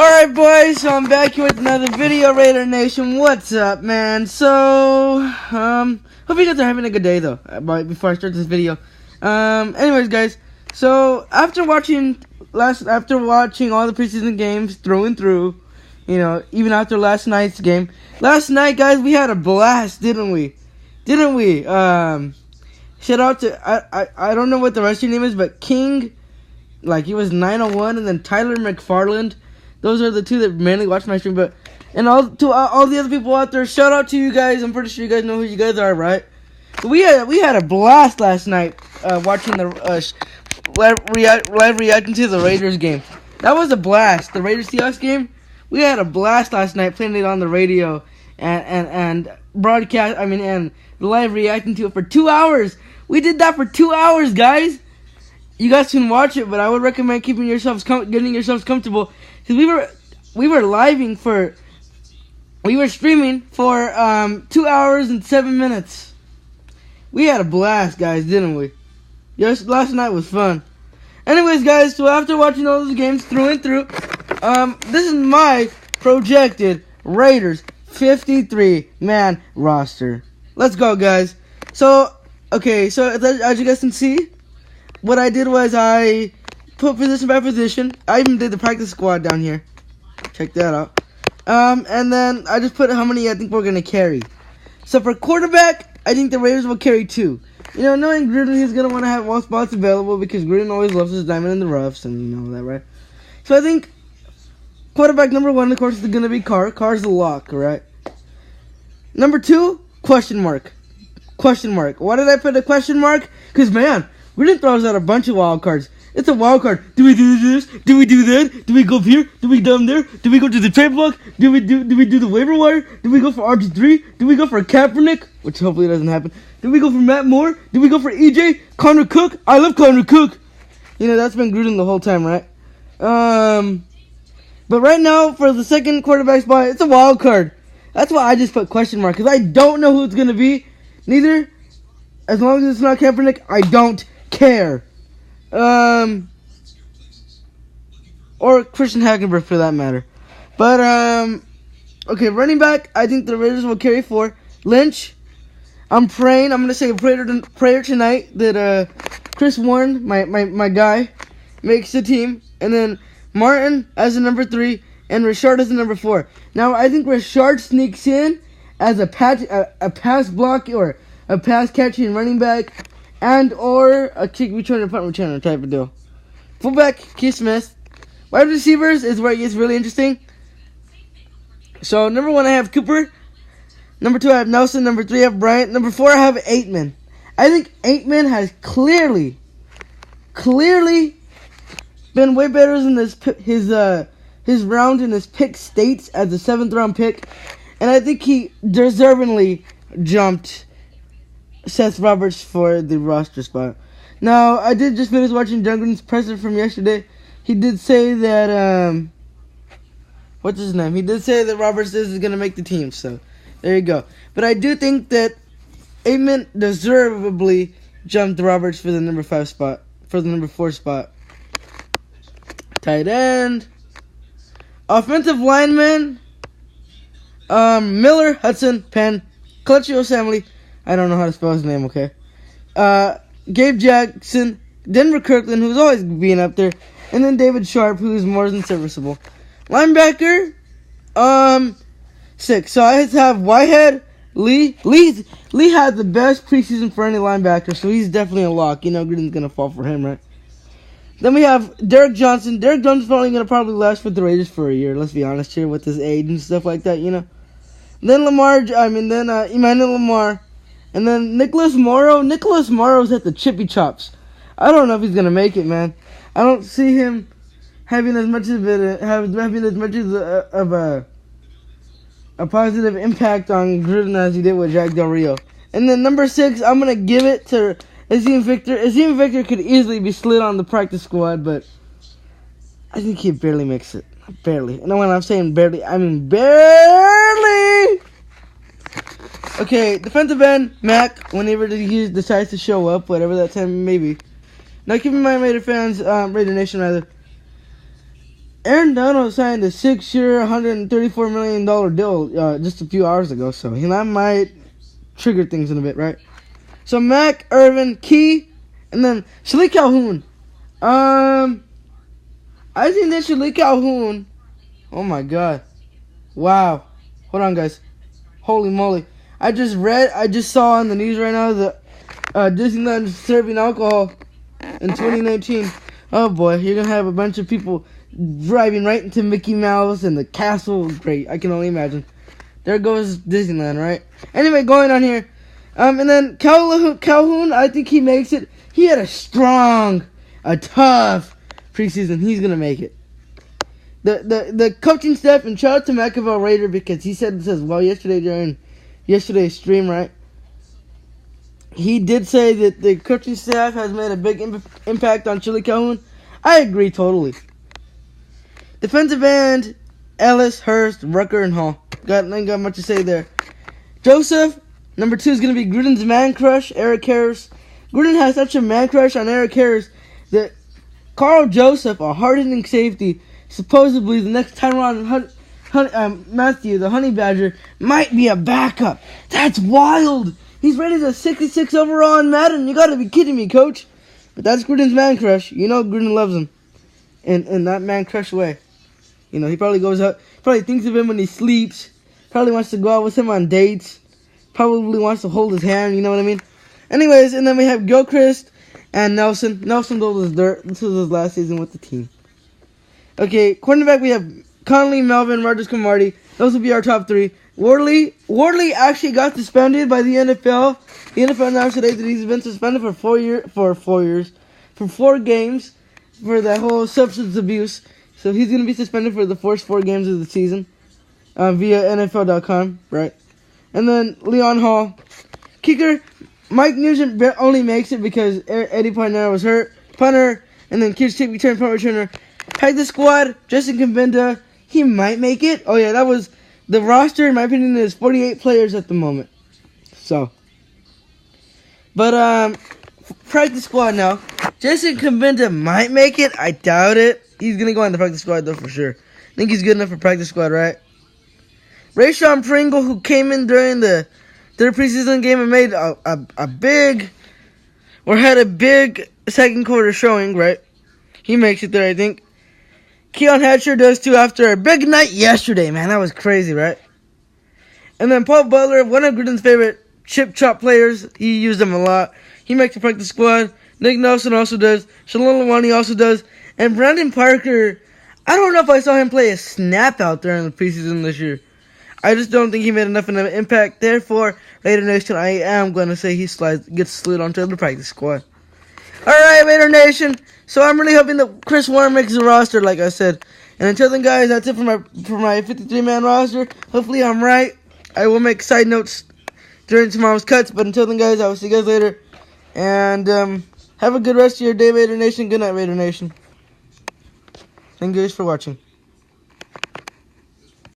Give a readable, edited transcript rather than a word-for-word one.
Alright boys, so I'm back here with another video, Raider Nation. What's up, man? So, hope you guys are having a good day though, before I start this video. Anyways guys, so after watching all the preseason games through and through, you know, even after last night's game. Last night guys, we had a blast, didn't we? Shout out to, I don't know what the rest of your name is, but King, like he was 901, and then Tyler McFarland. Those are the two that mainly watch my stream, but and all the other people out there, shout out to you guys. I'm pretty sure you guys know who you guys are, right? We had a blast last night watching the live reacting to the Raiders game. That was a blast. The Raiders Seahawks game. We had a blast last night playing it on the radio and broadcast. And live reacting to it for 2 hours. We did that for 2 hours, guys. You guys can watch it, but I would recommend getting yourselves comfortable, because we were streaming for 2 hours and 7 minutes. We had a blast, guys, didn't we? Yes, last night was fun. Anyways, guys, so after watching all those games through and through, this is my projected Raiders 53-man roster. Let's go, guys. So, okay, so as you guys can see, what I did was I put position by position. I even did the practice squad down here. Check that out. And then I just put how many I think we're going to carry. So for quarterback, I think the Raiders will carry 2. You know, knowing Gruden, he's going to want to have all spots available, because Gruden always loves his diamond in the roughs, and you know that, right? So I think quarterback number 1, of course, is going to be Carr. Carr's the lock, right? Number 2, question mark. Question mark. Why did I put a question mark? Because, man, Gruden throws out a bunch of wild cards. It's a wild card. Do we do this? Do we do that? Do we go up here? Do we down there? Do we go to the trade block? Do we do the waiver wire? Do we go for RG3? Do we go for Kaepernick? Which hopefully doesn't happen. Do we go for Matt Moore? Do we go for EJ? Connor Cook? I love Connor Cook. You know, that's been Gruden the whole time, right? But right now, for the second quarterback spot, it's a wild card. That's why I just put question mark, because I don't know who it's going to be. Neither. As long as it's not Kaepernick, I don't care. Or Christian Hackenberg for that matter. But, okay, running back, I think the Raiders will carry 4. Lynch, I'm going to say a prayer tonight that, Chris Warren, my guy, makes the team. And then Martin as the number 3, and Rashard as the number 4. Now, I think Rashard sneaks in as a pass block, or a pass catching running back, and or a kick returner, punt returner type of deal. Fullback, Keith Smith. Wide receivers is where it gets really interesting. So, number 1, I have Cooper. Number 2, I have Nelson. Number 3, I have Bryant. Number 4, I have Aitman. I think Aitman has clearly been way better than his round in his pick states as a 7th round pick. And I think he deservingly jumped Seth Roberts for the roster spot. Now, I did just finish watching Duncan's presser from yesterday. He did say that, what's his name? He did say that Roberts is going to make the team, so there you go. But I do think that Aitman deservedly jumped Roberts for the number 5 spot, for the number 4 spot. Tight end. Offensive lineman. Miller, Hudson, Penn, Clutchy Osamley. I don't know how to spell his name, okay? Gabe Jackson, Denver Kirkland, who's always being up there, and then David Sharp, who's more than serviceable. Linebacker, 6. So I have Whitehead, Lee. Lee had the best preseason for any linebacker, so he's definitely a lock. You know, Gruden's going to fall for him, right? Then we have Derek Johnson. Derek Johnson's probably last with the Raiders for a year, let's be honest here, with his age and stuff like that, you know? Then Emmanuel Lamar. And then Nicholas Morrow. Nicholas Morrow's at the chippy chops. I don't know if he's gonna make it, man. I don't see him having as much of a positive impact on Gruden as he did with Jack Del Rio. And then number 6, I'm gonna give it to Azeem Victor. Azeem Victor could easily be slid on the practice squad, but I think he barely makes it. Barely. And when I'm saying barely, I mean barely. Okay, defensive end, Mac, whenever he decides to show up, whatever that time may be. Now, keep in mind, Raider fans, Raider Nation, rather, Aaron Donald signed a 6-year, $134 million deal just a few hours ago, so that might trigger things in a bit, right? So Mac, Irvin, Key, and then Shalik Calhoun. I think that Shalik Calhoun. Oh my God! Wow! Hold on, guys. Holy moly! I just saw on the news right now that Disneyland is serving alcohol in 2019. Oh boy, you're gonna have a bunch of people driving right into Mickey Mouse and the castle. Great, I can only imagine. There goes Disneyland, right? Anyway, going on here. And then Calhoun, I think he makes it. He had a tough preseason. He's gonna make it. The coaching staff, and shout out to McAvoy Raider because he said this as well yesterday during yesterday's stream, right? He did say that the coaching staff has made a big impact on Shalik Calhoun. I agree totally. Defensive end, Ellis, Hurst, Rucker, and Hall. Ain't got much to say there. Joseph, number 2 is going to be Gruden's man crush, Eric Harris. Gruden has such a man crush on Eric Harris that Carl Joseph, a hard-hitting safety, supposedly the next time around, Matthew, the Honey Badger, might be a backup. That's wild. He's rated a 66 overall in Madden. You got to be kidding me, coach. But that's Gruden's man crush. You know Gruden loves him in that man crush way. You know, he probably goes out, probably thinks of him when he sleeps, probably wants to go out with him on dates, probably wants to hold his hand, you know what I mean? Anyways, and then we have Gilchrist and Nelson. Nelson though was dirt. This was his last season with the team. Okay, cornerback we have Conley, Melvin, Rogers, Camardi. Those will be our top 3. Worley actually got suspended by the NFL. The NFL announced today that he's been suspended for 4 games for that whole substance abuse. So he's going to be suspended for the first 4 games of the season via NFL.com, right? And then Leon Hall. Kicker, Mike Nugent only makes it because Eddie Pinero was hurt. Punter, and then kids kick return, punt returner. Practice squad, Justin Convinda, he might make it. Oh yeah, that was the roster, in my opinion, is 48 players at the moment. So. But, practice squad now. Justin Convinda might make it. I doubt it. He's going to go on the practice squad, though, for sure. I think he's good enough for practice squad, right? Rayshon Pringle, who came in during the third preseason game and made had a big second quarter showing, right? He makes it there, I think. Keon Hatcher does, too, after a big night yesterday, man. That was crazy, right? And then Paul Butler, one of Gruden's favorite chip-chop players. He used him a lot. He makes the practice squad. Nick Nelson also does. Shalom Lawani also does. And Brandon Parker, I don't know if I saw him play a snap out there in the preseason this year. I just don't think he made enough of an impact. Therefore, Raider Nation, I am going to say he gets slid onto the practice squad. Alright, Raider Nation. So I'm really hoping that Chris Warren makes the roster, like I said. And until then, guys, that's it for my 53-man roster. Hopefully I'm right. I will make side notes during tomorrow's cuts. But until then, guys, I will see you guys later. And have a good rest of your day, Raider Nation. Good night, Raider Nation. Thank you guys for watching.